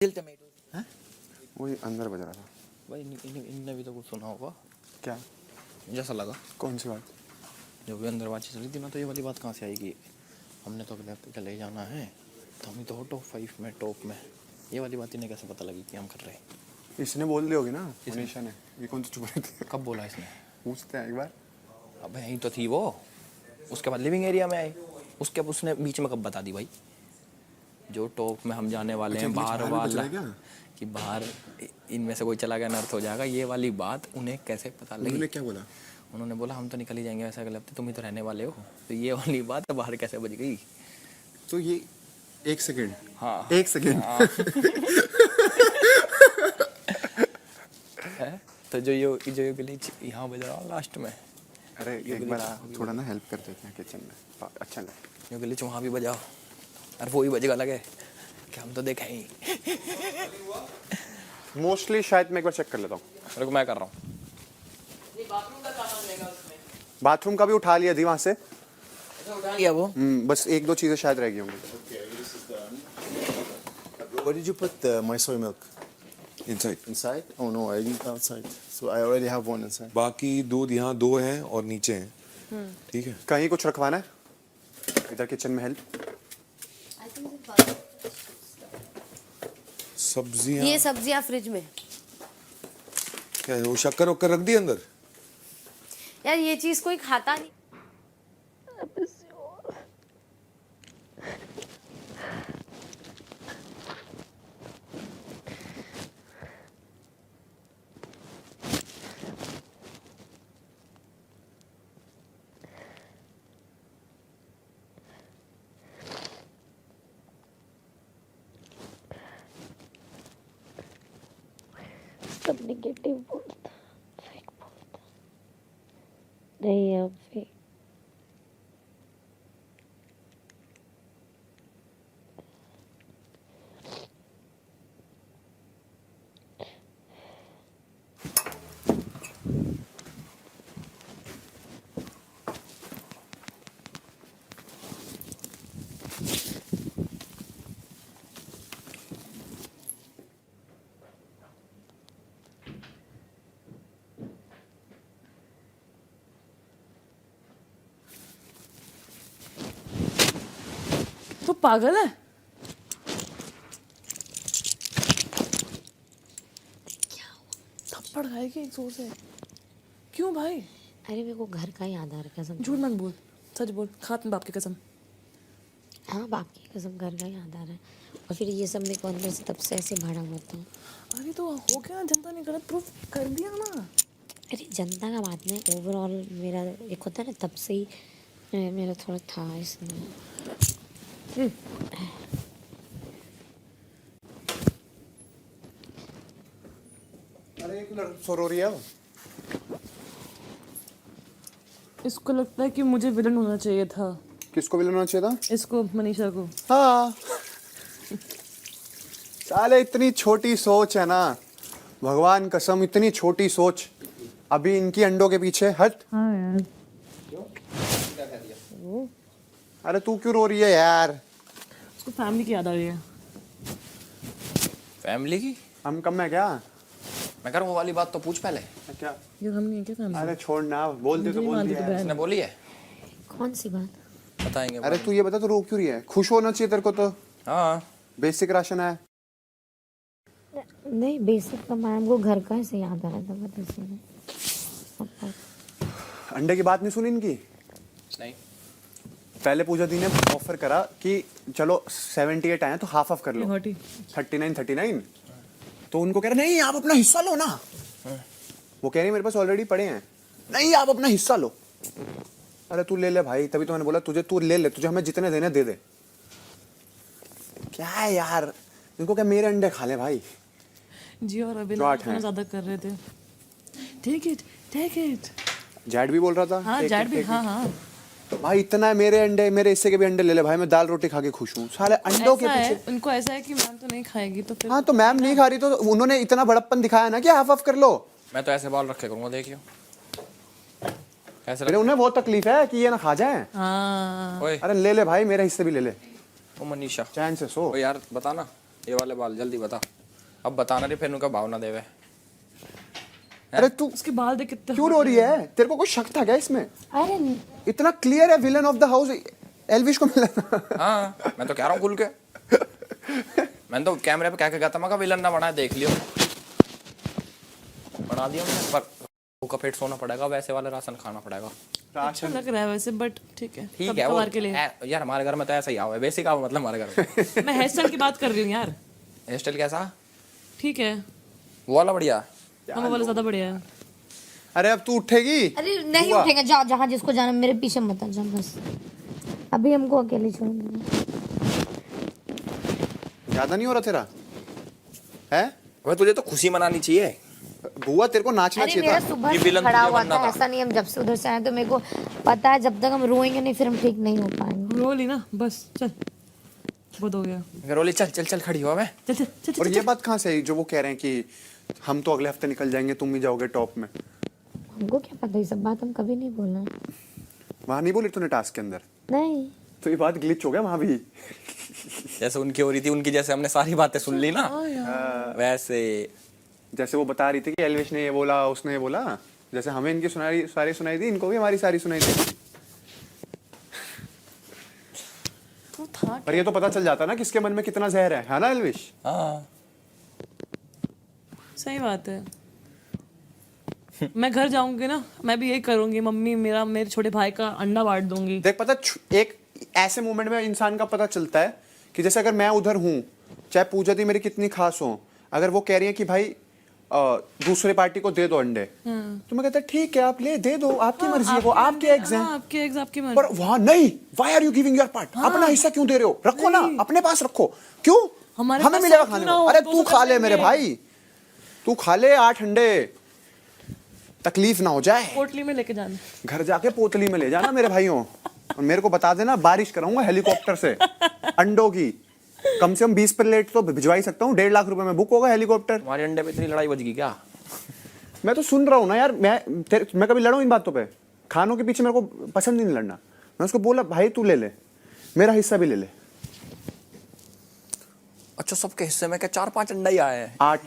Tomato वही अंदर बज रहा था भाई। इनने भी तो कुछ सुना होगा। क्या? जैसा लगा कौन सी बात? जो भी अंदर बातचीत चल रही थी ना, तो ये वाली बात कहाँ से आएगी? हमने तो अगले हफ्ते चले जाना है, तो हम ही तो हो टॉप 5 में, टॉप में। ये वाली बात इन्हें कैसे पता लगी कि हम कर रहे हैं? इसने बोल दी होगी ना, मनीषा ने। ये कौन सी चुप रही थी? कब बोला इसने? पूछते हैं एक बार। अब यहीं तो थी वो, उसके बाद लिविंग एरिया में आई, उसके बाद उसने बीच में कब बता दी भाई? जो टॉप में हम जाने वाले हैं, बाहर वाला कि बाहर इनमें से कोई चला गया नर्थ हो जाएगा, ये वाली बात उन्हें कैसे पता लगी? उन्होंने क्या बोला? उन्होंने बोला हम तो निकल ही जाएंगे वैसे अगले हफ्ते, तुम ही तो रहने वाले हो। तो ये वाली बात बाहर कैसे बज गई? तो ये एक सेकंड, हाँ एक सेकंड। हाँ। है तो जो ये ग्लिच यहाँ बज रहा लास्ट में। अरे एक बार थोड़ा ना हेल्प कर देते हैं किचन में, अच्छा लगे। जो ग्लिच वहाँ भी बजाओ, और वो ही बजेगा लगे कि हम तो देखें ही। मोस्टली शायद मैं एक बार चेक कर लेता हूँ। रुको मैं कर रहा हूँ। बाथरूम का भी उठा लिया थी वहाँ से। उठा लिया वो। बस एक दो चीजें शायद रह गई होंगी। Where did you put the my soy milk? Inside. Inside? Oh no, I didn't outside. So I already have one inside. बाकी दूध यहाँ 2 हैं और नीचे हैं। ठीक है। कहीं कुछ रखवाना है इधर किचन में? हेल्प सब्जियाँ ये सब्जियां फ्रिज में। क्या है, वो शक्कर वक्कर रख दी अंदर? यार ये चीज कोई खाता नहीं। सब निगेटिव बोलता, फेक बोलता। नहीं अब फेक। तो पागल है? थप्पड़ खाएगी जोर से। क्यों भाई? अरे मेरे को घर का याद आ रहा है, कसम। झूठ मत बोल, सच बोल। खात बाप की कसम। हाँ बाप की कसम, घर का याद आ रहा है। और फिर ये सब मेरे को अंदर से तब से ऐसे भाड़ा हुआ था। अरे तो हो गया, जनता ने गलत प्रूफ कर दिया ना। अरे जनता का बात नहीं, ओवरऑल मेरा एक होता है ना, तब से ही मेरा थोड़ा था इसमें। अरे एक लड़की सो रो रही है। इसको लगता है कि मुझे विलन होना चाहिए था। किसको विलन होना चाहिए था? इसको, मनीषा को। हाँ। साले इतनी छोटी सोच है ना, भगवान कसम, इतनी छोटी सोच। अभी इनकी अंडों के पीछे हट। हाँ यार। अरे तू क्यों रो रही है यार? उसको फैमिली की याद आ रही है। फैमिली की? हम कम है क्या? मैं करूँ वो वाली बात तो पूछ पहले। क्या? ये हम नहीं है क्या फैमिली? अरे छोड़ ना, बोलते तो बोल दिया है। इसने बोली है? कौन सी बात? बताएंगे। अरे तू ये बता, तो रो क्यों रही है? खुश होना चाहिए तेरे को तो। हाँ बेसिक राशन है। नहीं बेसिक का मैम को घर का ऐसे याद आ रहा था, बता इसलिए। अंडे की बात नहीं सुनी इनकी? नहीं। पहले पूजा दी ने ऑफर करा कि चलो 78 आए तो हाफ ऑफ कर लो। 39 तो उनको कह रहे नहीं आप अपना हिस्सा लो ना। वो कह रही मेरे पास ऑलरेडी पड़े हैं। नहीं आप अपना हिस्सा लो। अरे तू ले ले भाई, तभी तो मैंने बोला तुझे, तू ले ले, तुझे हमें जितने देने दे दे। क्या है यार, इनको क्या मेरे अंडे खा ले भाई। जी और अभी ज्यादा कर रहे थे। Take it. जैड भी बोल रहा था। हाँ जैड भी, हाँ। भाई इतना है, मेरे अंडे, मेरे हिस्से के भी अंडे ले ले भाई, मैं दाल रोटी खा के खुश हूँ। साले अंडों के पीछे। उनको ऐसा है कि मैम तो नहीं खाएगी, तो फिर हाँ तो मैम नहीं खा रही तो उन्होंने इतना बड़प्पन दिखाया ना कि हाफ ऑफ कर लो। मैं तो ऐसे बाल रखे करूँगा, देखियो कैसे मेरे उन्हें बहुत तकलीफ है कि ये ना खा जाए। हाँ। ओए अरे ले ले भाई, मेरे हिस्से भी ले ले। ओ मनीषा, चैन से सो। ओ यार बता ना, ये वाले बाल जल्दी बता, अब बताना नहीं फिर उनका भाव ना देवे। अरे तू उसके बाल देख कितने क्यों रो रही है? तेरे को कोई शक था क्या इसमें? अरे इतना क्लियर है villain of the house Elvish को मिला था। हाँ मैं तो कह रहा हूँ खुल के, मैंने तो कैमरे पे क्या क्या कहता, मैं कहा विलन ना बना, देख लियो बना दिया मैंने, पर भूखा पेट सोना पड़ेगा, वैसे वाला राशन खाना पड़ेगा। अच्छा लग रहा है वैसे, बट ठीक है ठीक कब है वो कभार के लिए। यार हमारे घर में तो ऐसा ही आओ है, बेसिक आओ मतलब हमारे घर में। मैं हेयर स्टाइल की बात कर रही हूँ यार। हेयर स्टाइल कैसा? ठीक है, वो वाला बढ़िया। हम वाला ज्यादा बढ़िया है। अरे अब तू उठेगी? अरे नहीं उठेगा, जाओ जहाँ जिसको जाना, मेरे पीछे मत आ जाओ बस, अभी हमको अकेले छोड़ देना। ज्यादा नहीं हो रहा तेरा है? वह तुझे तो खुशी मनानी चाहिए। बुआ तेरे को नाचना अरे चाहिए मेरा था। सुबह ये से विलन खड़ा तुझे हुआ बनना था, था। ऐसा नहीं हम जब से उधर से आए तो मेरे को पता है जब तक हम रोएंगे नहीं फिर हम ठीक नहीं हो पाएंगे। रो ली ना बस, चल बहुत हो गया। रोली चल चल चल खड़ी हो मैं। चल चल चल चल, और ये चल। बात कहाँ से आई जो वो कह रहे हैं कि हम तो अगले हफ्ते निकल जाएंगे, तुम भी जाओगे टॉप में? हमको क्या पता, ये सब बात हम कभी नहीं बोलना। वहां नहीं बोली तूने टास्क के अंदर? नहीं तो ये बात ग्लिच हो गया वहां भी। जैसे उनकी हो रही थी, उनकी जैसे हमने सारी बातें सुन ली ना, वैसे जैसे वो बता रही थी कि एल्विश ने ये बोला, उसने ये बोला, जैसे हमें इनकी सारी सुनाई दी, इनको भी हमारी सारी सुनाई दी। तो था पर ये तो पता चल जाता ना किसके मन में कितना जहर है ना एल्विश? हाँ सही बात है। मैं घर जाऊंगी ना, मैं भी यही करूंगी, मम्मी मेरे छोटे भाई का अंडा बांट दूंगी। देख पता एक ऐसे मोमेंट में इंसान का पता चलता है कि जैसे अगर मैं उधर हूँ, चाहे पूजा दी मेरी कितनी खास हो, अगर वो कह रही है कि भाई दूसरे पार्टी को दे दो अंडे, तो मैं कहता ठीक है आप ले दे दो, आपकी मर्जी है, वो आपके एग्स हैं। आपके एग्स आपकी मर्जी। पर वहां नहीं, why are you giving your part? अपना हिस्सा क्यों दे रहे हो? रखो ना, अपने पास रखो। क्यों? हमारे हमें पास मिलेगा क्यों खाने ना को। हो, अरे तो तू सब खा ले लेंगे। मेरे भाई, तू खा ले 8 अंडे, तकलीफ ना हो जाए। पोटली में लेके जाना। घर जाके पोतली में ले जाना मेरे भाइयों, और मेरे को बता देना, बारिश कराऊंगा हेलीकॉप्टर से अंडों की। कम से कम 20 प्लेट तो भिजवा ही सकता हूँ, 1.5 लाख रुपए में बुक होगा हेलीकॉप्टर। हमारे अंडे पे इतनी लड़ाई बच गई क्या? मैं तो सुन रहा हूँ ना यार, मैं कभी लड़ूं इन बातों पे? खानों के पीछे मेरे को पसंद नहीं लड़ना। मैं उसको बोला भाई तू ले ले, मेरा हिस्सा भी ले ले। अच्छा सबके हिस्से में क्या 4-5 अंडा ही आए हैं? 8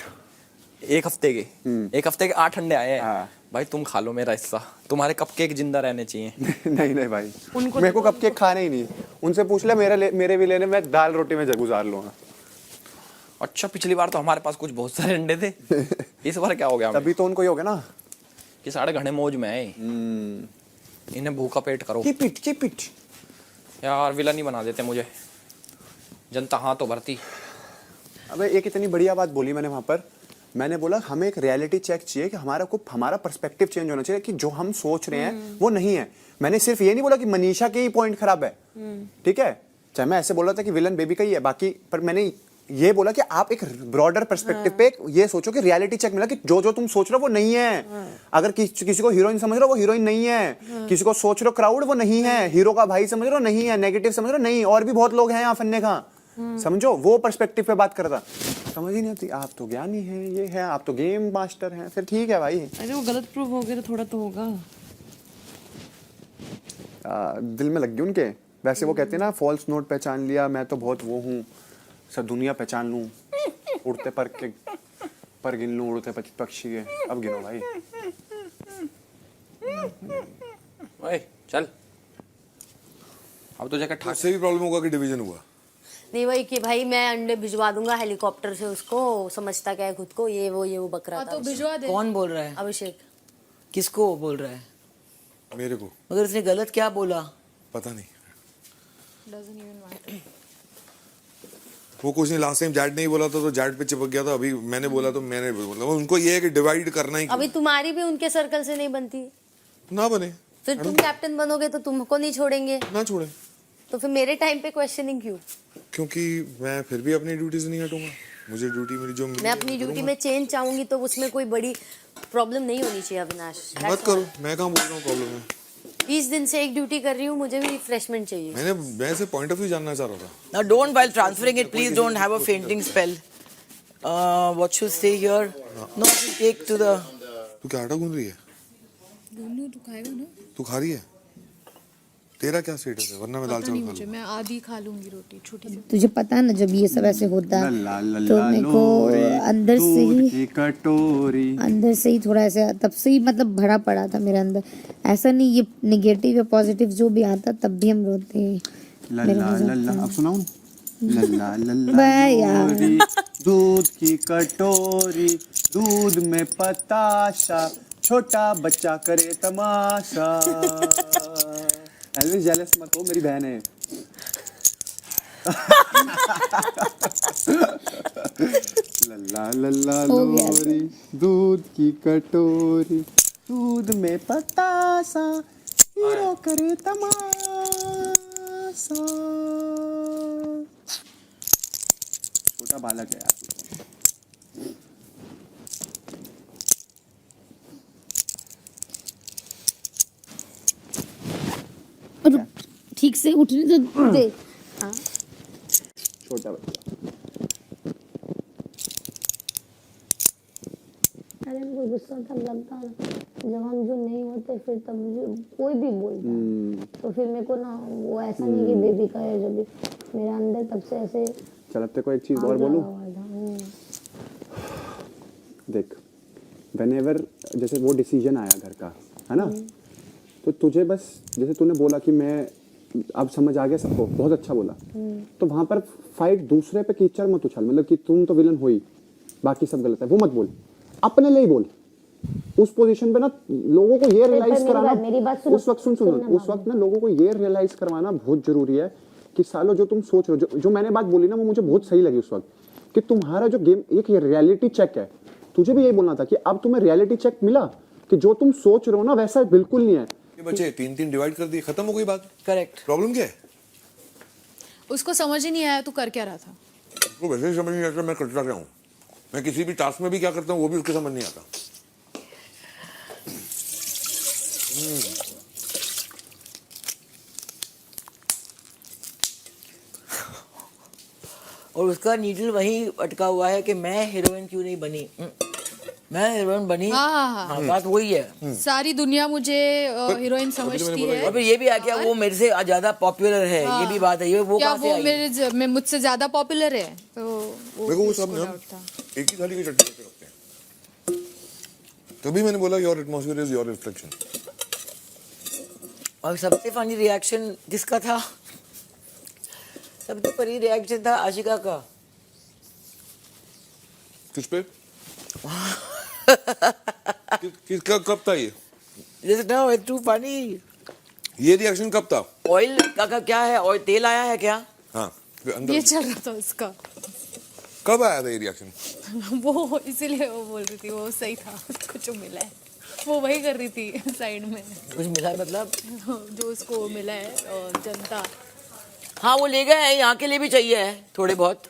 एक हफ्ते के 8 अंडे आए हैं। हाँ। भाई तुम खा लो मेरा हिस्सा, तुम्हारे कपकेक जिंदा रहने चाहिए। नहीं नहीं भाई, उनको मेरे को कपकेक खाने ही नहीं। उनसे पूछ ले मेरे भी लेने, मैं दाल रोटी में गुजार लूंगा। अच्छा पिछली बार तो हमारे पास कुछ बहुत सारे अंडे थे, इस बार क्या हो गया हमें? तभी तो उनको ही हो गया ना कि साढ़े घने मौज में है। इन्हें भूखा पेट करो कीप इट। यार, विलन ही बना देते मुझे, जनता हाँ तो भरती। अबे एक इतनी बढ़िया बात बोली मैंने वहां पर, मैंने बोला हमें एक रियलिटी चेक चाहिए कि हमारा पर्सपेक्टिव चेंज होना चाहिए कि जो हम सोच रहे हैं वो नहीं है। मैंने सिर्फ ये नहीं बोला कि मनीषा के ही पॉइंट खराब है, ठीक है, चाहे मैं ऐसे बोला था कि विलन बेबी का ही है बाकी, पर मैंने ये बोला कि आप एक ब्रॉडर पर्सपेक्टिव पे ये सोचो कि रियलिटी चेक मिला कि जो तुम सोच रहे हो वो नहीं है। अगर किसी को हीरोइन समझ रहे हो वो हीरोइन नहीं है, किसी को सोच रहे हो क्राउड वो नहीं है, हीरो का भाई समझ रहे हो नहीं है, नेगेटिव समझ रहे हो नहीं, और भी बहुत लोग हैं यहाँ फन्ने का, समझो वो पर्सपेक्टिव पे बात करता। समझ ही नहीं आती, आप तो ज्ञानी हैं, ये है, आप तो गेम मास्टर हैं, फिर ठीक है भाई। अरे वो गलत प्रूव हो गया तो थोड़ा तो होगा। दिल में लग गई उनके। वैसे वो कहते हैं ना, फॉल्स नोट पहचान लिया, मैं तो बहुत वो हूँ, सब दुनिया पहचान लूँ, उड़ते पर गिन लूँ, उड़ते पक्षी के, अब गिनो भाई। ओए चल, अब तो जाकर ठाक। उससे भी प्रॉब्लम होगा कि डिवीजन हुआ। नहीं वही कि भाई मैं अंडे भिजवा दूंगा हेलीकॉप्टर से, उसको समझता क्या है खुद को, ये वो बकरा था। तो भिजवा दे। कौन बोल रहा है? अभिषेक। किसको बोल रहा है? मेरे को मगर उसने गलत क्या बोला? पता नहीं। वो कुछ नहीं, लास्ट टाइम जैड नहीं बोला था तो जैड पे चिपक गया था, अभी मैंने बोला तो मैंने बोला। उनको ये है कि डिवाइड करना ही अभी तुम्हारी भी उनके सर्कल से नहीं बनती, ना बने, फिर तुम कैप्टन बनोगे तो तुमको नहीं छोड़ेंगे, ना छोड़े। तो फिर मेरे टाइम पे क्वेश्चनिंग क्यों? क्योंकि मैं फिर भी अपनी ड्यूटी से नहीं हटूंगा, मुझे ड्यूटी मेरी जो मैं अपनी ड्यूटी में चेंज चाहूंगी तो उसमें कोई बड़ी प्रॉब्लम नहीं होनी चाहिए अविनाश। मत करो, मैं कहाँ बोल रहा हूँ प्रॉब्लम है। 20 दिन से एक ड्यूटी कर रही हूँ, मुझे भी रिफ्रेशमेंट चाहिए। मैं से पॉइंट ऑफ व्यू जानना चाह रहा था। Now don't, while transferring it, please don't have a fainting spell. What should stay here? No, you take to the. तू क्या आटा गूंद रही है? दोनों तू खाएगा ना? तू खा रही है? तेरा क्या स्टेटस है, वरना मैं दाल पता नहीं चावल खा मुझे, लूँ। मैं आधी खा लूंगी रोटी छोटी सी। तुझे पता है ना जब ये सब ऐसे होता है तो मेरे को अंदर से दूध ही की कटोरी थोड़ा ऐसा तब से ही मतलब भरा पड़ा था मेरे अंदर। ऐसा नहीं ये नेगेटिव या पॉजिटिव जो भी आता तब भी हम रोते हैं। लल्ला लल्ला, अब सुनाऊं? लल्ला लल्ला बे यार। लोरी, दूध की कटोरी, दूध में पताशा, छोटा बच्चा करे तमाशा। एल्विस जेलस मत हो, मेरी बहन है। लल्ला लल्ला हो गया। लोरी, दूध की कटोरी, दूध में पतासा, हीरो करे तमाशा। छोटा बालक है यार। रुक, ठीक से उठने तो दे। छोटा बच्चा। अरे मुझे गुस्सा तब लगता है जब हम जो नहीं होते फिर तब मुझे कोई भी बोलता है तो फिर मेरे को ना वो ऐसा नहीं कि बेबी का है जब भी मेरा अंदर तब से ऐसे चल अब तेरे को एक चीज और आग बोलूं। लगा हुआ था। देख, whenever जैसे वो डिसीजन आया घर का, है ना, तो तुझे बस जैसे तूने बोला कि मैं अब समझ आ गया सबको, बहुत अच्छा बोला, तो वहां पर फाइट दूसरे पे कीचड़ मत उछाल, मतलब कि तुम तो विलन हो ही, बाकी सब गलत है, वो मत बोल, अपने लिए ही बोल। उस पोजीशन पे ना लोगों को ये रियलाइज कराना, मेरी बात सुनो, उस वक्त सुन उस वक्त ना लोगों को ये रियलाइज करवाना बहुत जरूरी है कि सालो जो तुम सोच रहे हो, जो मैंने बात बोली ना वो मुझे बहुत सही लगी उस वक्त, कि तुम्हारा जो गेम एक ये रियलिटी चेक है। तुझे भी यही बोलना था कि अब तुम्हें रियलिटी चेक मिला कि जो तुम सोच रहे हो ना वैसा बिल्कुल नहीं है। ये बच्चे 3-3 डिवाइड कर दिए, खत्म हो गई बात। करेक्ट। प्रॉब्लम क्या है? उसको समझ ही नहीं आया तू कर क्या रहा था। उसको वैसे ही समझ नहीं आता मैं करता क्या हूँ। मैं किसी भी टास्क में भी क्या करता हूँ वो भी उसके समझ नहीं आता। और उसका नीडल वहीं अटका हुआ है कि मैं हीरोइन क्यों नहीं बनी। मैं हीरोइन बनी। हाँ। बात वही है। सारी दुनिया मुझे हीरोइन समझती है। और फिर ये भी आ गया वो मेरे से ज्यादा पॉपुलर है। ये भी बात है। ये वो क्या कहाँ से वो आई? मैं मुझसे ज्यादा पॉपुलर है तो मेरे को वो सब ना एक ही थाली की चटनी लेके रखते हैं। तभी मैंने बोला your atmosphere is your reflection. और सबसे फनी रिएक्शन किसका था? सबसे फनी रिएक्शन था आशिका का। किस पे? किसका कब था ये? Just now it's too funny. ये रिएक्शन कब था? ऑयल का क्या है? ऑयल तेल आया है क्या? हाँ फिर अंदर ये चल रहा था उसका। कब आया था ये रिएक्शन? वो इसीलिए वो बोल रही थी वो सही था उसको जो मिला है वो वही कर रही थी साइड में कुछ मिला मतलब? जो उसको मिला है जनता। हाँ वो ले गए हैं। यहाँ के लिए भी चाहिए है थोड़े बहुत।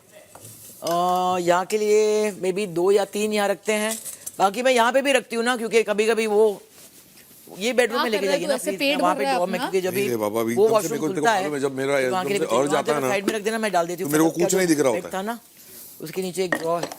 यहाँ के लिए मे बी 2 या 3 यहाँ रखते हैं। बाकी मैं यहाँ पे भी रखती हूँ ना क्योंकि कभी कभी वो ये बेडरूम में लेके जाइए ना प्लीज। वहाँ पे ड्रॉर में क्योंकि जब भी बाबा भी वो एकदम से मेरे वॉशरूम को खुलता है मालूम है जब मेरा तो वहाँ के एकदम लिए से और वहाँ जाता है ना साइड में रख देना। मैं डाल देती हूँ। तो मेरे को कुछ नहीं दिख रहा होता है। था ना उसके नीचे एक ड्रॉर है।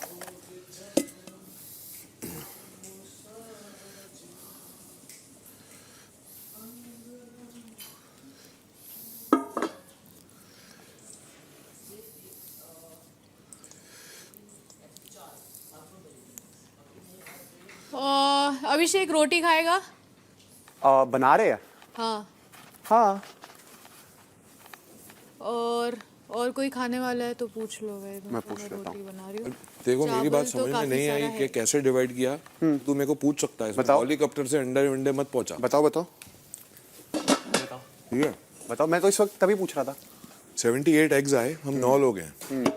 अभिषेक रोटी खाएगा? बना रहे हैं। हाँ। हाँ और कोई खाने वाला है तो पूछ लो। मैं पूछ लेता हूँ। रोटी बना रही हूँ। देखो मेरी बात चावल तो समझ में काफी नहीं आई सारा कि है। कैसे डिवाइड किया। तू मेरे को पूछ सकता है। बताओ। हेलीकॉप्टर से अंडे वंडे मत पहुंचा। बताओ बताओ ठीक है बताओ। मैं तो इस वक्त तभी पूछ रहा था। 78 एग्स आए, हम 9 लोग हैं।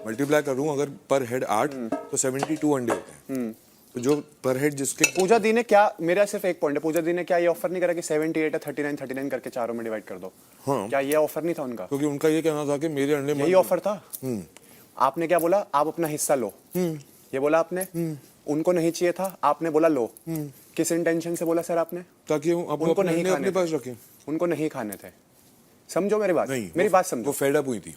मल्टीप्लाई करूं अगर पर हेड 8 तो 72 अंडे होते हैं। तो जो पर हेड जिसके पूजा दी ने क्या, मेरा सिर्फ एक पॉइंट है, पूजा दी ने क्या ये ऑफर नहीं करा कि 78 या 39 39 करके चारों में डिवाइड कर दो? हाँ। क्या ये ऑफर नहीं था उनका? क्योंकि उनका ये कहना था कि मेरे अंडे यही ऑफर था। आपने क्या बोला? आप अपना हिस्सा लो। ये बोला आपने। उनको नहीं चाहिए था, आपने बोला लो। किस इंटेंशन से बोला सर आपने? ताकि उनको नहीं अपने खाने पास थे। रखें। उनको नहीं खाने थे। समझो मेरी बात। नहीं मेरी बात समझो। वो फेड अप हुई थी।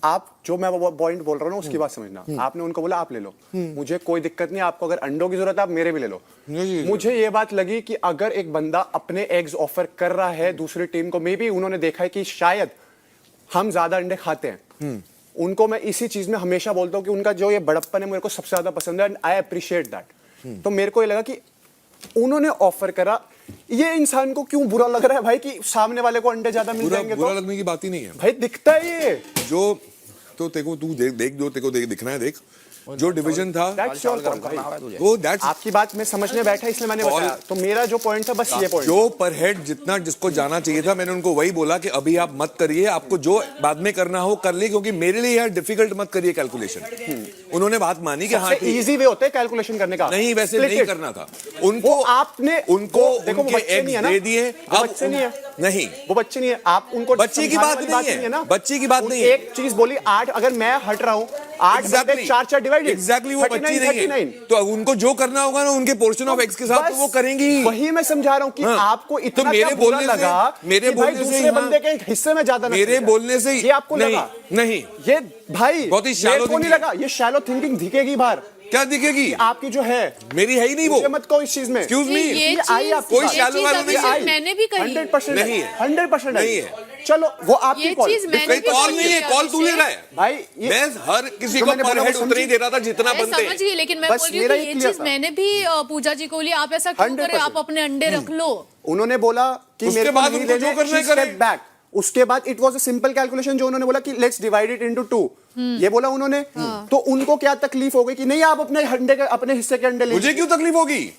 आप जो मैं पॉइंट बोल रहा हूँ ना उसकी बात समझना। आपने उनको बोला आप ले लो, मुझे कोई दिक्कत नहीं, आपको अगर अंडों की जरूरत है आप मेरे भी ले लो। मुझे ये बात लगी कि अगर एक बंदा अपने एग्स ऑफर कर रहा है दूसरी टीम को, मे बी उन्होंने देखा है कि शायद हम ज्यादा अंडे खाते हैं, उनको मैं इसी चीज में हमेशा बोलता हूँ कि उनका जो ये बड़प्पन है मेरे को सबसे ज्यादा पसंद है एंड आई अप्रिशिएट दैट। तो मेरे को ये लगा कि उन्होंने ऑफर करा, ये इंसान को क्यों बुरा लग रहा है भाई कि सामने वाले को अंडे ज्यादा मिल जाएंगे? बुरा तो लगने की बात ही नहीं है भाई दिखता है ये जो, तो तेको तू देख जो तेको दिखना है देख, जो डिवीजन था That's your point, भाई। वो दैट्स आपकी बात मैं समझने बैठा इसलिए मैंने बताया। तो मेरा जो पॉइंट था बस ये पॉइंट, जो पर हेड जितना जिसको जाना चाहिए था मैंने उनको वही बोला कि अभी आप मत करिए, आपको जो बाद में करना हो कर ली, क्योंकि मेरे लिए यार डिफिकल्ट मत करिए कैलकुलेशन। उन्होंने बात मानी कि हाँ ठीक है। इजी वे होता है कैलकुलेशन करने का, नहीं वैसे Split नहीं it। करना था उनको, आपने उनको देखो वो उनके बच्चे नहीं है एग्स ना, दे दिए। वो बच्चे नहीं है, नहीं वो बच्चे नहीं है, आप उनको बच्चे की समझाने बात वाली नहीं है ना, बच्चे की बात नहीं है। एक चीज बोली 8, अगर मैं हट रहा हूँ 8 4 डिवाइडेड, एग्जैक्टली वो बच्ची नहीं है, तो उनको जो करना होगा ना उनके पोर्शन ऑफ एक्स के साथ तो वो करेंगी। वही मैं समझा रहा हूँ कि हाँ। आपको इतना तो मेरे क्या बुरा बोलने से- लगा मेरे कि भाई बोलने से दूसरे यहाँ- बंदे के हिस्से में ज्यादा मेरे बोलने से ये आपको नहीं, लगा? नहीं ये भाई बहुत ही मेरे shallow को नहीं thinking। लगा, ये शैलो थिंकिंग दिखेगी बाहर क्या दिखेगी आपकी जो है, मेरी है ही नहीं वो। मुझे मत कहो इस चीज में। एक्सक्यूज मी, ये आई चीज आपकी कोई बात। shallow वाला नहीं है। मैंने भी कही 100% नहीं है। 100% नहीं है। चलो वो आपकी ये कॉल, चीज मैंने भी कॉल कही नहीं है, है, कॉल तू ले रहा है भाई ये मैं हर किसी जो को मैंने पर बोला हेड वो उतना ही समझी। दे रहा था जितना मैं बनते समझ गई, लेकिन मैं बस बोल रही मेरा हूँ कि ये ये clear चीज था। मैंने भी पूजा जी को बोली, आप ऐसा क्यों करे, 100%। आप अपने अंडे रख लो। उन्होंने बोला कि उसके मेरे को बाद नहीं उनको लेने, जो करना है she करे। stepped back। उसके बाद it was a simple calculation जो उन्होंने बोला कि लेट्स डिवाइड इट इनटू 2, ये बोला उन्होंने। तो उनको क्या तकलीफ हो गई कि नहीं आप अपने अंडे के, अपने हिस्से के अंडे ले मुझे क्यों तकलीफ होगी?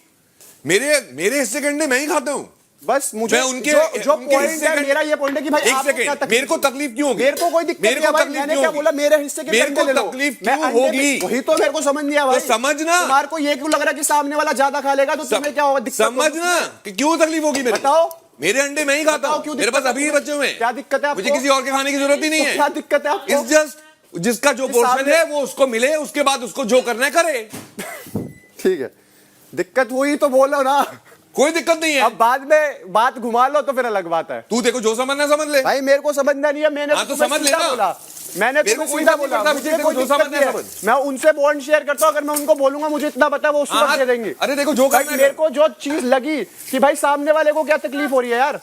मेरे हिस्से के अंडे मैं ही खाता हूँ। बस मुझे मैं उनके जो उनके पॉइंट हिस्से है के- मेरा ये पॉइंट है कि भाई एक आपको क्या सेकंड, तकलीफ मेरे को तकलीफ क्यों होगी? मेरे को कोई दिक्कत मेरे नहीं है को भाई, तकलीफ मैंने क्यों क्या होगी? बोला मेरे हिस्से के मेरे अंडे को ले लो। तकलीफ मैं क्यों अंडे होगी? भी- वही तो मेरे को समझ नहीं आया भाई। तो समझना। तुम्हारे को ये क्यों लग रहा है कि सामने वाला ज्यादा खा लेगा तो तुम्हें क्या होगा? दिक्कत होगी? समझना कि क्यों तकलीफ होगी मेरे को। बताओ मेरे अंडे मैं ही खाता बताओ हूँ, क्यों मेरे दिक्कत पास अभी है? ही बचे हुए हैं। क्या दिक्कत है आपको? मुझे किसी और के खाने की जरूरत ही नहीं तो है। क्या दिक्कत है आपको? इट्स जस्ट जिसका जो कि पोर्शन सामने- है वो उसको मिले, उसके बाद उसको जो करना है करे। ठीक है, दिक्कत हुई तो बोलो ना, कोई दिक्कत नहीं है। अब बाद में बात घुमा लो तो फिर अलग बात है। तू देखो जो समझना समझ ले। भाई मेरे को समझना नहीं है, मैंने हाँ, तो तुम्हें समझ सीधा लेना। बोला, मैंने मेरे को तुम्हें कोई सीधा बात नहीं बोला, करता, मुझे देखो, कोई जो दिक्कत समझना नहीं है। समझ। मैं उनसे बॉन्ड शेयर करता हूँ, अगर मैं उनको बोलूंगा मुझे इतना पता है वो उस हाँ, वक्त दे देंगे। अरे देखो जो भाई करना है मेरे कर। को जो चीज लगी कि भाई सामने वाले को क्या तकलीफ हो रही है यार,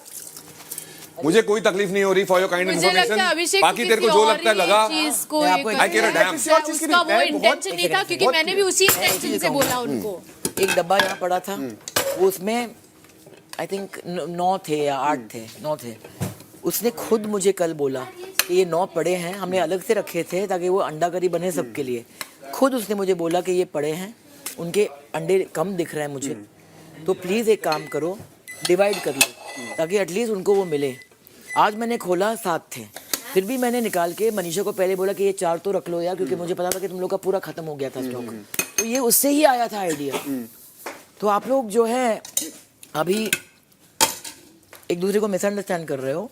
मुझे कोई तकलीफ नहीं हो रही फॉर योर काइंड मुझे लगता है इन्फॉर्मेशन। अभिषेक बाकी तेरे को जो लगता है लगा। चीज को मैं आपको ये I care a करना damn। है, किसी और चीज की उसका नहीं, वो मैं बहुत- इंटेंशन नहीं था, क्योंकि बहुत- मैंने भी उसी इंटेंशन से बोला उनको। एक डब्बा यहाँ पड़ा था, वो उसमें आई थिंक 9 थे या 8 थे, 9 थे। उसने खुद मुझे कल बोला कि ये 9 पड़े हैं, हमने अलग से रखे थे ताकि वो अंडा करी बने सबके लिए। खुद उसने मुझे बोला कि ये पड़े हैं, उनके अंडे कम दिख रहे हैं मुझे, तो प्लीज़ एक काम करो, डिवाइड कर लो ताकि एटलीस्ट उनको वो मिले। आज मैंने खोला 7 थे, फिर भी मैंने निकाल के मनीषा को पहले बोला कि ये 4 तो रख लो यार, क्योंकि मुझे पता था कि तुम लोग का पूरा खत्म हो गया था स्टॉक। तो ये उससे ही आया था आइडिया। तो आप लोग जो है अभी एक दूसरे को मिसअंडरस्टैंड कर रहे हो।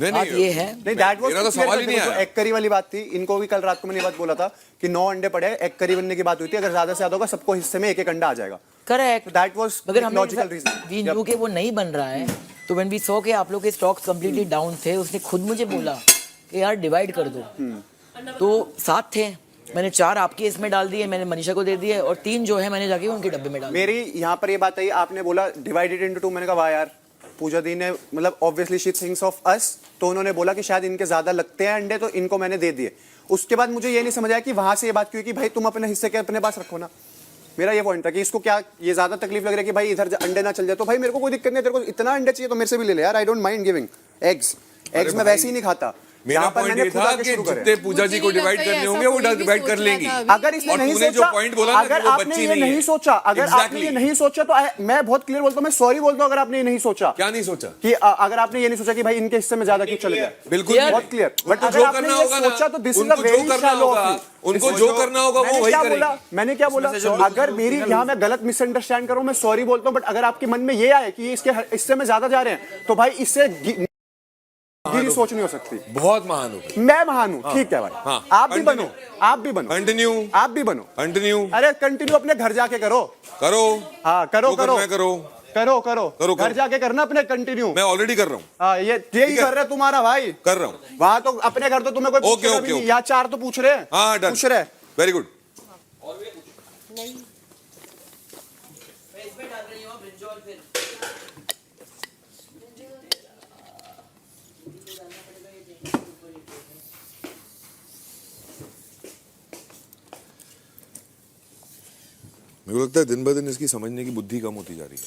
बात ये है, नहीं दैट वाज मेरा तो सवाल ही नहीं आया। एग करी वाली बात थी, इनको भी कल रात को मैंने ये बात बोला था कि 9 अंडे पड़े हैं, एग करी बनने की बात हुई थी, अगर ज्यादा से ज्यादा होगा सबको हिस्से में एक एक अंडा आ जाएगा। करेक्ट। दैट वाज मगर हमने लॉजिकल रीजन। वी न्यू के वो नहीं बन रहा है, तो व्हेन वी सॉ के आप लोग के स्टॉक्स कंप्लीटली डाउन थे, उसने खुद मुझे बोला कि यार डिवाइड कर दो। तो 7 थे, मैंने 4 आपके इसमें डाल दिए, मैंने मनीषा को दे दिए, और 3 जो है मैंने जाके उनके डब्बे में डाल दिए। मेरी यहाँ पर ये बात आई, आपने बोला डिवाइडेड इनटू 2, मैंने कहा वाह यार, पूजा दी ने मतलब obviously she thinks of us, तो उन्होंने बोला कि शायद इनके ज्यादा लगते हैं अंडे तो इनको मैंने दे दिए। उसके बाद मुझे ये नहीं समझ आया कि वहां से ये बात क्यों कि भाई तुम अपने हिस्से के अपने पास रखो ना। मेरा ये पॉइंट था कि इसको क्या ये ज्यादा तकलीफ लग रही है कि भाई इधर अंडे ना चल जाए, तो भाई मेरे को कोई दिक्कत नहीं, तेरे को इतना अंडे चाहिए तो मेरे से भी ले ले यार, I don't mind giving eggs मैं वैसे ही नहीं खाता। मेरा यहाँ पर पॉइंट मैंने ये खुद था आके कि शुरू करे। जितने पूजा जी को मुझे नहीं डिवाइड लगता करने ये होंगे ऐसा वो कोई भी डिवाइड सोच कर रहा लेंगी। था अभी। अगर इसने और नहीं तूने जो सोचा, point बोला ना कि अगर वो आपने बच्ची ये नहीं है। नहीं सोचा, अगर आपने ये Exactly। नहीं सोचा तो मैं बहुत क्लियर बोलता हूँ, मैं सॉरी बोलता हूँ अगर आपने ये नहीं सोचा। क्या नहीं सोचा? कि अगर आपने ये नहीं सोचा कि भाई इनके हिस्से में ज्यादा क्यों चले गए। बिल्कुल बहुत क्लियर। बट उनको अगर जो आपने करना ये होगा ना, सोचा तो दिस इज अ उनको जो वेरी करना शैलो होगा, उनको जो करना होगा वो वही करेंगे। मैंने क्या बोला, अगर मेरी यहाँ मैं गलत मिसअंडरस्टैंड करूँ मैं सॉरी बोलता हूँ, बट अगर आपके मन में ये आए कि इसके हिस्से में ज्यादा जा रहे हैं तो भाई इससे गिरी सोच नहीं हो सकती। बहुत महान हो। मैं महान हूँ, ठीक है भाई। हाँ। आप भी बनो, आप भी बनो, कंटिन्यू, आप भी बनो। कंटिन्यू अरे कंटिन्यू अपने घर जाके करो। करो, हाँ करो जो करो करना है करो। करो करो करो, घर करो। जाके करना अपने कंटिन्यू। मैं ऑलरेडी कर रहा हूँ, हाँ ये यही कर रहे हैं तुम्हारा भाई। कर रहा हूँ। वहां तो अपने घर तो तुम्हें कोई ओके, पूछेगा ओके, भी नहीं। ओके। यहाँ 4 तो पूछ रहे हैं। हाँ डन, पूछ रहे हैं। Very good. मेरे को लगता है दिन ब दिन इसकी समझने की बुद्धि कम होती जा रही है।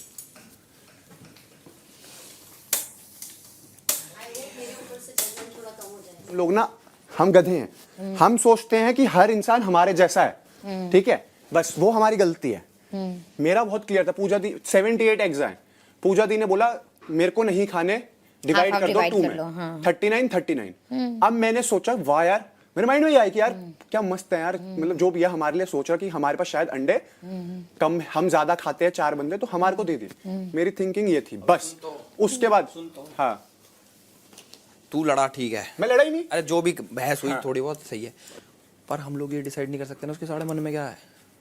लोग ना हम गधे हैं, हम सोचते हैं कि हर इंसान हमारे जैसा है, ठीक है, बस वो हमारी गलती है। मेरा बहुत क्लियर था। पूजा दी 78 एग्स आए, पूजा दी ने बोला मेरे को नहीं खाने, डिवाइड हाफ कर दो divide 2 कर में, लो, हाँ। 39 39। अब मैंने सोचा वाह यार, मेरे माइंड में ये आया कि यार क्या मस्त है यार, मतलब जो भी है हमारे लिए सोच रहा कि हमारे पास शायद अंडे कम, हम ज्यादा खाते हैं 4 बंदे, तो हमारे को दे दी। मेरी थिंकिंग ये थी बस। उसके बाद हाँ तू लड़ा ठीक है, मैं लड़ा ही नहीं। अरे जो भी बहस हुई थोड़ी बहुत सही है, पर हम लोग ये डिसाइड नहीं कर सकते ना उसके सारे मन में क्या है।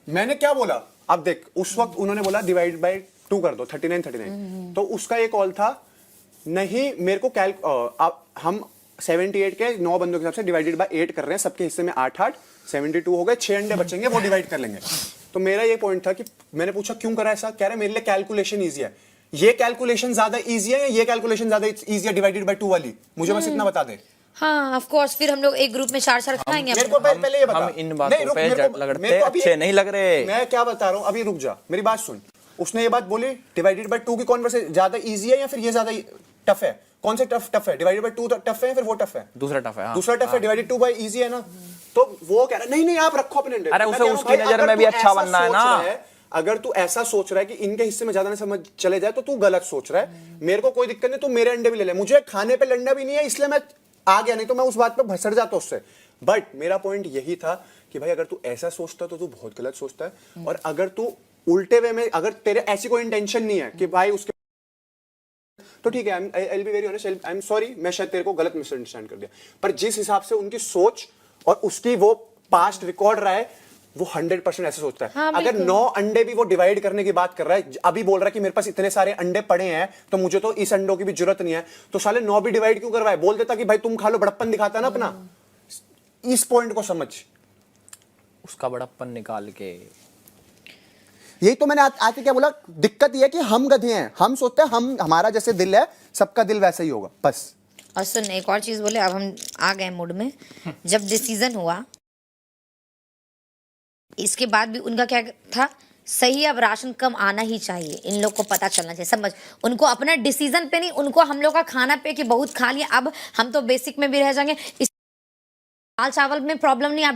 मैंने क्या बोला, अब देख उस वक्त उन्होंने बोला डिवाइड बाय 2 कर दो 39 39, तो उसका एक कॉल था नहीं मेरे को हम 78 के 9 बंदों के हिसाब से डिवाइडेड बाय 8 कर रहे हैं, सबके हिस्से में 8 8 72 हो गए, 6 अंडे बचेंगे वो डिवाइड कर लेंगे। तो मेरा ये पॉइंट था कि मैंने पूछा क्यों करा ऐसा, कह रहे मेरे लिए कैलकुलेशन ईजी है। ये कैलकुलेशन ज्यादा ईजी है या ये कैलकुलेशन ज्यादा ईजी है डिवाइडेड बाय 2 वाली, मुझे बस इतना बता दे। हाँ ऑफ कोर्स, फिर हम लोग एक ग्रुप में 4 खाएंगे। मेरे को पहले ये बता, हम इन नहीं, बातों रुक, पे मेरे को- लगड़ते मेरे को अभी- अच्छे नहीं लग रहे। मैं क्या बता रहा हूँ, अभी रुक जा, मेरी बात सुन। उसने ये बात बोली डिवाइडेड बाय 2 की कॉन्वर्सेशन ज्यादा इजी है या फिर ये ज्यादा टफ है, कौन से टफ है, डिवाइडेड बाय 2 टफ है या फिर वो टफ है? दूसरा टफ है, हाँ। दूसरा टफ है, डिवाइडेड 2 बाय इजी है ना। तो वो कह रहा है नहीं आप रखो अपने अंडे। अरे मैं उसे कह रहा हूँ, उसकी भाई, नजर अगर में भी तू अच्छा ऐसा बनना है सोच ना। रहा है, अगर तू ऐसा सोच रहा है कि इनके हिस्से में ज्यादा ना समझ चले जाए तो तू गलत सोच रहा है। मेरे को कोई दिक्कत नहीं, तू मेरे अंडे भी ले ले, मुझे खाने पे लड़ना भी नहीं है, इसलिए मैं आ गया, नहीं तो मैं उस बात पे भसड़ जाता उससे। बट मेरा पॉइंट यही था कि भाई अगर तू ऐसा सोचता तो तू बहुत गलत सोचता है, और अगर तू उल्टे वे में, अगर तेरे ऐसी कोई इंटेंशन नहीं है कि भाई उसके, तो ठीक है, I will be very honest, I am sorry, मैं शायद तेरे को गलत मिसअंडरस्टैंड कर दिया, पर जिस हिसाब से उनकी सोच और उसकी वो पास्ट रिकॉर्ड रहा है, वो 100% ऐसे सोचता है। हाँ, अगर 9 अंडे भी वो डिवाइड करने की बात कर रहा है, अभी बोल रहा है कि मेरे पास इतने सारे अंडे पड़े हैं तो मुझे तो इस अंडों की भी जरूरत नहीं है, तो साले 9 भी डिवाइड क्यों करवाए? बोल देता कि भाई तुम खा लो, बड़प्पन दिखाता ना अपना। इस पॉइंट को समझ, उसका बड़प्पन निकाल के। यही तो मैंने आके क्या बोला, दिक्कत यह है कि हम गधे हैं, हम सोचते हैं हम, हमारा जैसे दिल है सबका दिल वैसा ही होगा, बस। और सुन एक और चीज बोले, अब हम आ गए मूड में। जब डिसीजन हुआ इसके बाद भी उनका क्या था, सही अब राशन कम आना ही चाहिए, इन लोग को पता चलना चाहिए, समझ। उनको अपना डिसीजन पे नहीं, उनको हम लोग का खाना पे कि बहुत खा लिया, अब हम तो बेसिक में भी रह जाएंगे, इस दाल चावल में प्रॉब्लम नहीं, आप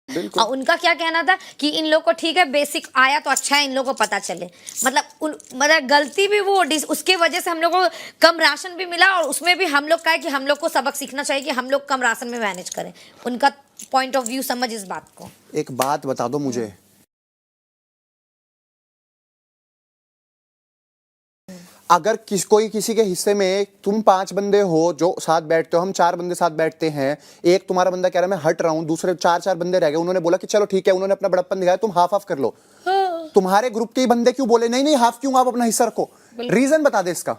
और उनका क्या कहना था कि इन लोग को ठीक है बेसिक आया तो अच्छा है, इन लोग को पता चले, मतलब गलती भी वो उसके वजह से हम लोग को कम राशन भी मिला, और उसमें भी हम लोग का है कि हम लोग को सबक सीखना चाहिए कि हम लोग कम राशन में मैनेज करें। उनका पॉइंट ऑफ व्यू समझ इस बात को। एक बात बता दो मुझे, अगर कोई किसी के हिस्से में, तुम 5 बंदे हो जो साथ बैठते हो, हम 4 बंदे साथ बैठते हैं, एक तुम्हारा बंदा कह रहा है मैं हट रहा हूं, दूसरे 4 बंदे रह गए, उन्होंने बोला कि चलो ठीक है, उन्होंने अपना बड़प्पन दिखाया, तुम हाफ कर लो। तुम्हारे ग्रुप के ही बंदे क्यों बोले नहीं हाफ क्यों, आप अपना हिस्सा रखो? रीजन बता दे इसका,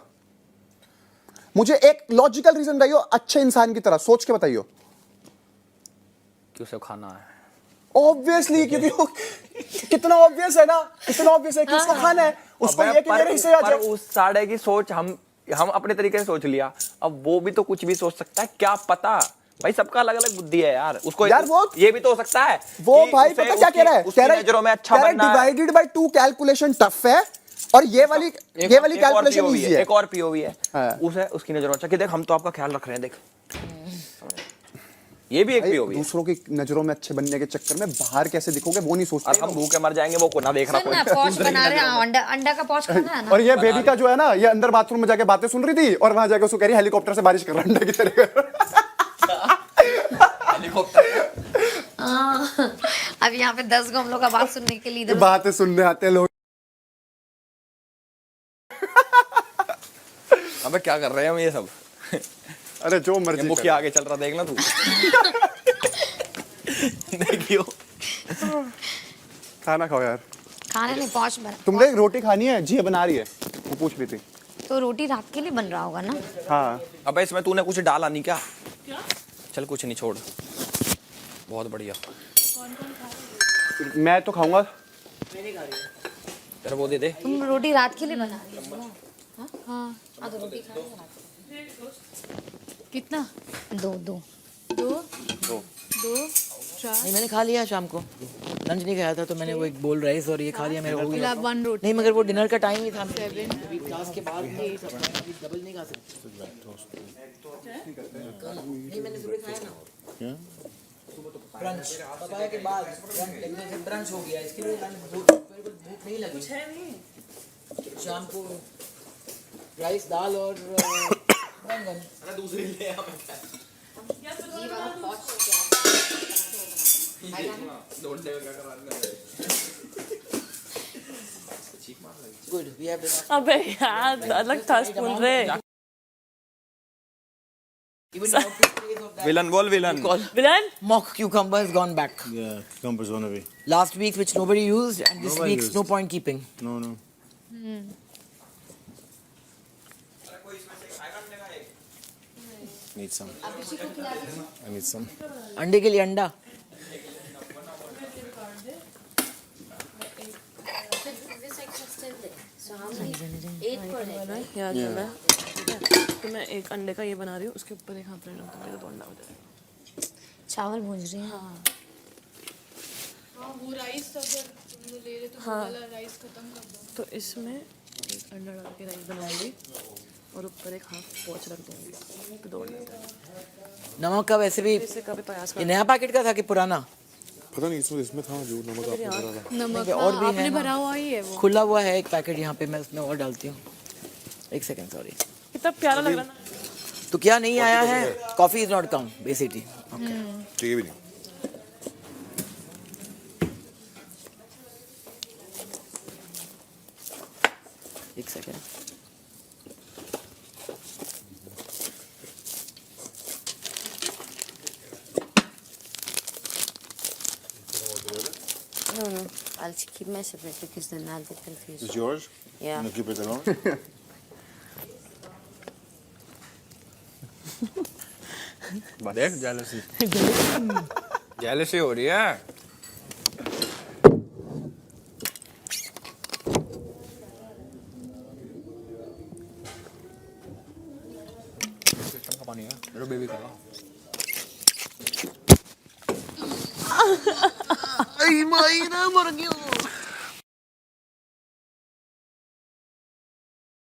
मुझे एक लॉजिकल रीजन बताइयो, अच्छे इंसान की तरह सोच के बताइयो। कि उसे खाना है, ऑब्वियसली, क्योंकि कितना ऑब्वियस है ना, कितना ऑब्वियस है कि उसको खाना है, उसको ये कि मेरे हिस्से आ जाए। उस साढ़े की सोच हम अपने तरीके से सोच लिया, अब वो भी तो कुछ भी सोच सकता है, क्या पता भाई, सबका अलग अलग बुद्धि है यार। उसको यार वो ये भी तो हो सकता है वो कि भाई उसे पता क्या कह रहा है, उसकी नजरों में अच्छा बनना है। डिवाइडेड बाय 2 कैलकुलेशन टफ है, और ये वाली कैलकुलेशन इजी है। एक और पीओवी है, हाँ। उसे उसकी नजरों में अच्छा कि देख हम तो आपका ख्याल रख रहे हैं, देख ये भी एक पीओवी है। दूसरों की नजरों में अच्छे बनने के चक्कर में बाहर कैसे दिखोगे वो नहीं सोचते। और हम भूखे मर जाएंगे, वो को ना देख रहा सुन ना, कोई। पॉच बना रहे हैं, अंडा का पॉच खाना है ना। और ये बेबी का जो है ना, ये अंदर बाथरूम में जाके बातें सुन रही थी, और वहां जाके उसको कह रही हेलीकॉप्टर से बारिश कर रहा अंडा की तरह। अब यहाँ पे 10 हम लोग का बात सुनने के लिए इधर बातें सुनने आते हैं लोग। अबे क्या कर रहे हैं हम ये सब? अरे जो मर्जी मुखिया आगे चल रहा, देखना तू। देखियो, खाना खाओ यार। खाना नहीं पौष बना। तुम देख रोटी खानी है, जी बना रही है, वो पूछ रही थी। तो रोटी रात के लिए बन रहा होगा ना? हाँ अबे इसमें तूने कुछ डाला नहीं क्या? चल कुछ नहीं, छोड़। बहुत बढ़िया। मैं तो खाऊंगा। तेरा वो दे दे। तुम रोटी रात के लिए बना रही हो? हाँ तो रोटी खा लो। कितना? दो। 4 नहीं मैंने खा लिया शाम को, लंच नहीं खाया था तो मैंने वो एक बोल राइस और ये खा लिया, मेरा हो गया। 1 रोटी। नहीं मगर वो डिनर का टाइम ही था, 7 अभी क्लास के बाद में डबल नहीं खा सकते। नहीं मैंने सुबह खाया ना ब्रंच, पपाया के बाद ब्रंच हो गया, इसके लिए भूख नहीं लगी। शाम को राइस दाल और बैंगन। दूसरी ले आ Good, we have enough. अबे यार अलग था स्पून रे। Even now, 2 days of that villain बोल, villain. Villain mock cucumber has gone back. Yeah, cucumbers wanna be. Last week's which nobody used, and this Nobody week's used. no point keeping. No. Need some. I need some. अंडे के लिए अंडा। याद है मैं, ठीक है? तो मैं एक अंडे का ये बना रही हूँ, उसके ऊपर एक हाथ रख दूँ तो मेरा तो अंडा हो जाएगा। चावल भूंज रही हैं। हाँ वो राइस अगर तुम ले रहे तो वाला राइस खत्म कर दो। तो इसमें एक अंडा डाल के राइस बनाऊंगी और ऊपर एक हाफ पोच रख दूंगी तो 2 अंडे तक। नमक का वैसे भी इससे कभी प्रयास ये नया पैकेट का था कि पुराना? पता नहीं इसमें था जो नमक आपने भरा था। नमक और भी है आपने ना। भरा हुआ ही है वो। खुला हुआ है एक पैकेट यहाँ पे, मैं उसमें और डालती हूँ। एक सेकंड सॉरी। कितना प्यारा लग रहा ना। तो क्या नहीं आया है? Coffee is not come basically. चाहिए भी नहीं। एक second. No. I'll keep my separate because then I'll get confused. It's yours? Yeah. No, keep it alone. देख जेलसी। जेलसी हो रही है। का पानी है मेरे बेबी का। आई माई ना मर गया।